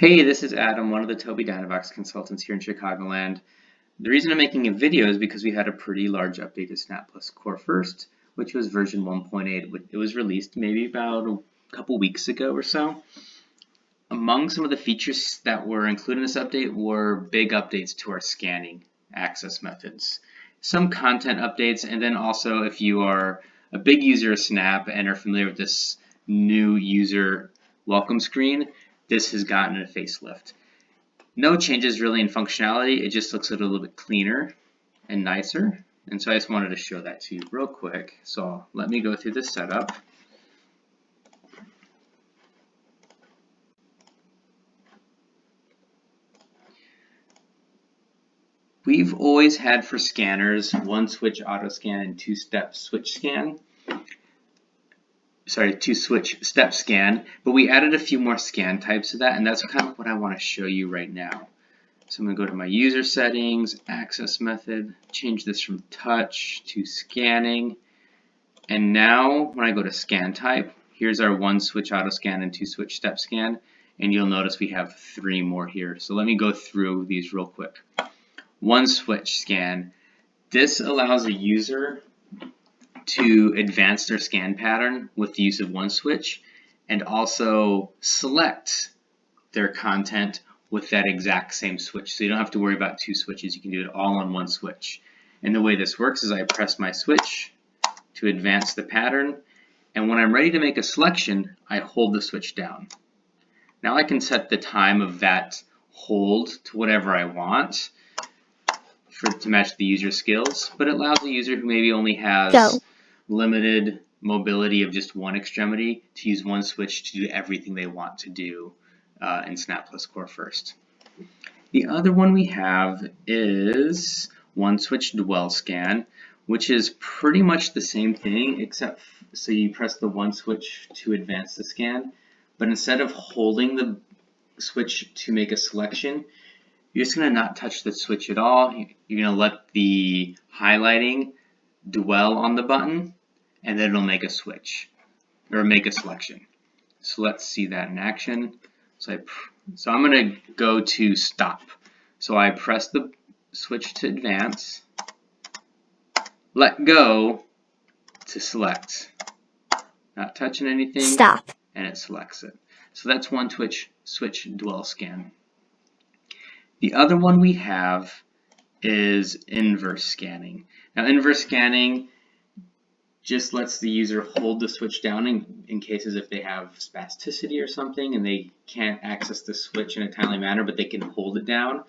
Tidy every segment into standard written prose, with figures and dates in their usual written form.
Hey, this is Adam, one of the Tobii Dynavox consultants here in Chicagoland. The reason I'm making a video is because we had a pretty large update to Snap Plus Core First, which was version 1.8. It was released maybe about a couple weeks ago or so. Among some of the features that were included in this update were big updates to our scanning access methods, some content updates, and then also if you are a big user of Snap and are familiar with this new user welcome screen, this has gotten a facelift. No changes really in functionality, it just looks a little bit cleaner and nicer. And so I just wanted to show that to you real quick. So let me go through the setup. We've always had for scanners one switch auto scan and two-step switch scan. Two-switch step scan, but we added a few more scan types to that, and that's kind of what I want to show you right now. So I'm going to go to my user settings, access method, change this from touch to scanning, and now when I go to scan type, here's our one switch auto scan and two switch step scan, and you'll notice we have three more here. So let me go through these real quick. One switch scan. This allows a user to advance their scan pattern with the use of one switch and also select their content with that exact same switch. So you don't have to worry about two switches. You can do it all on one switch. And the way this works is I press my switch to advance the pattern, and when I'm ready to make a selection, I hold the switch down. Now I can set the time of that hold to whatever I want to match the user skills, but it allows the user who maybe only has limited mobility of just one extremity to use one switch to do everything they want to do in Snap Plus Core First. The other one we have is one switch dwell scan, which is pretty much the same thing, except so you press the one switch to advance the scan, but instead of holding the switch to make a selection, you're just going to not touch the switch at all. You're going to let the highlighting dwell on the button, and then it'll make a switch or make a selection. So let's see that in action. So I'm going to go to stop. So I press the switch to advance, let go to select, not touching anything, stop, and it selects it. So that's one switch dwell scan. The other one we have is inverse scanning. Now inverse scanning just lets the user hold the switch down in cases if they have spasticity or something and they can't access the switch in a timely manner, but they can hold it down.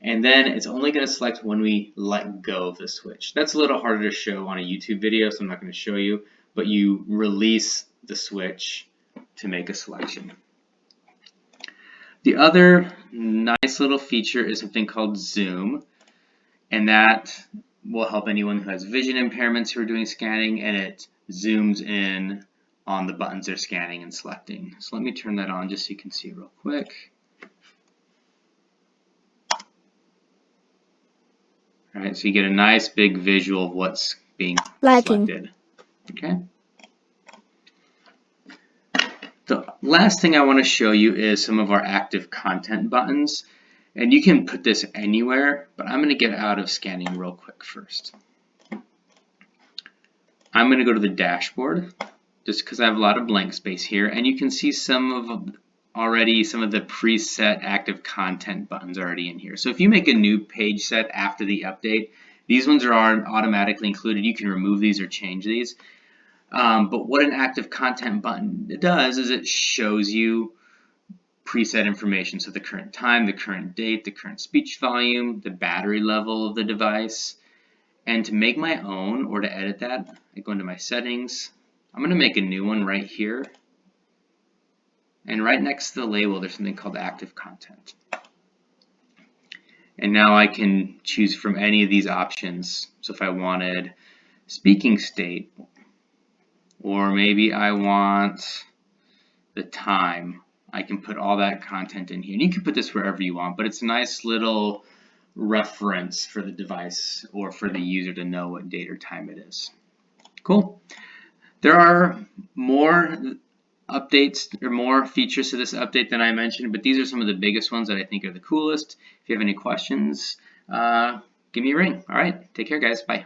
And then it's only going to select when we let go of the switch. That's a little harder to show on a YouTube video, so I'm not going to show you, but you release the switch to make a selection. The other nice little feature is something called zoom, and that will help anyone who has vision impairments who are doing scanning, and it zooms in on the buttons they're scanning and selecting. So let me turn that on just so you can see real quick. All right, so you get a nice big visual of what's being selected. Okay. The last thing I want to show you is some of our active content buttons. And you can put this anywhere, but I'm going to get out of scanning real quick first. I'm going to go to the dashboard just because I have a lot of blank space here, and you can see some of the preset active content buttons already in here. So if you make a new page set after the update, these ones are automatically included. You can remove these or change these. But what an active content button does is it shows you preset information, so the current time, the current date, the current speech volume, the battery level of the device. And to make my own or to edit that, I go into my settings. I'm going to make a new one right here. And right next to the label, there's something called active content. And now I can choose from any of these options. So if I wanted speaking state, or maybe I want the time, I can put all that content in here. And you can put this wherever you want, but it's a nice little reference for the device or for the user to know what date or time it is. Cool. There are more updates or more features to this update than I mentioned, but these are some of the biggest ones that I think are the coolest. If you have any questions, give me a ring. All right, take care, guys. Bye.